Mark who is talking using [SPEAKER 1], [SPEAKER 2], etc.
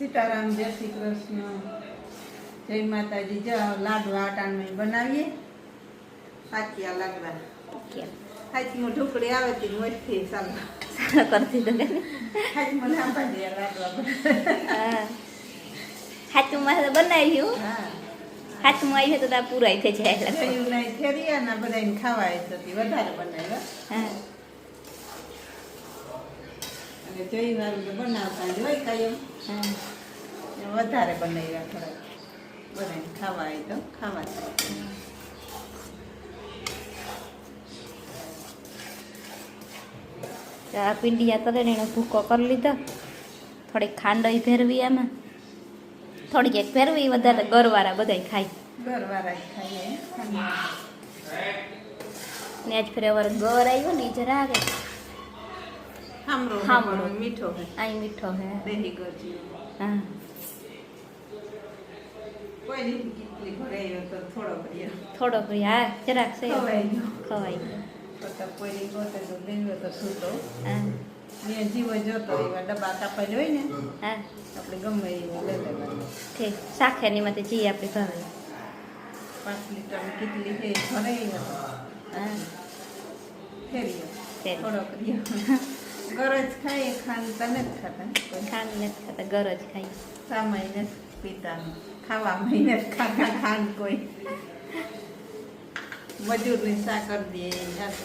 [SPEAKER 1] સીતારામ, જય શ્રી કૃષ્ણ, જય માતાજી. જાઓ લાડવા આટાણ બનાવીએ. સાચિયા લાડવા. હાથમાં ઢોકળી આવે તે મોજથી સાલો
[SPEAKER 2] કરતી તો
[SPEAKER 1] હાથમાં લાંબા દે લાડવા બનાવે.
[SPEAKER 2] હાથમાં બનાવ્યું. હાથમાં આવી તો ત્યાં પૂરાઈ થઈ જાય.
[SPEAKER 1] જયું નહીં ફેરિયાના બધાને ખાવાય હતી વધારે બનાવ્યા. અને જઈ વાળું તો બનાવતા જ હોય કાયમ. વધારે બનાવ્યા થોડાક બધાને ખાવાય તો ખાવા.
[SPEAKER 2] આ પીંડિયા તરે એનો ભૂકો કરી લીધો. થોડીક ખાંડ ફેરવી એમાં, થોડીક એક ફેરવી, વધારે ગરવાળા બધા ખાય.
[SPEAKER 1] ગરવાળા ખાઈએ.
[SPEAKER 2] ને આજ ફેર અવાર ગર આવ્યો ને જરા આવે
[SPEAKER 1] હામરો મીઠો હે.
[SPEAKER 2] અહીં મીઠો હે.
[SPEAKER 1] દેહી ગરજી.
[SPEAKER 2] હા,
[SPEAKER 1] કોઈ નહીં કેટલી ઘરે આવ્યો તો થોડો કર્યો.
[SPEAKER 2] થોડો કરી. હા, જરાક છે
[SPEAKER 1] ખવાઈ ગયો.
[SPEAKER 2] ખવાઈ ગયો.
[SPEAKER 1] તો કોઈ ગોતે તો દેવ્યો તો સૂતો.
[SPEAKER 2] હા
[SPEAKER 1] મેં જીવો જોતો એવા ડબ્બા કાપેલ હોય ને
[SPEAKER 2] હા,
[SPEAKER 1] આપણે ગમે એવું લઈ લેવાનું.
[SPEAKER 2] ઠીક. શાખેની માંથી જી આપણે ભાવે.
[SPEAKER 1] 5 લીટરની કેટલી છે ભરાઈ હતો.
[SPEAKER 2] હા,
[SPEAKER 1] ફેર્યો
[SPEAKER 2] ફેર.
[SPEAKER 1] થોડો કર્યો. ગરજ ખાઈએ, ખાંડ તો નથી ખાતા કોઈ.
[SPEAKER 2] ખાંડ નથી ખાતા, ગર જ ખાઈ.
[SPEAKER 1] સામાય નથી પીતા, ખાવામાં નથી ખાતા ખાંડ કોઈ. મજૂરની શા કરી દે એ જાતે.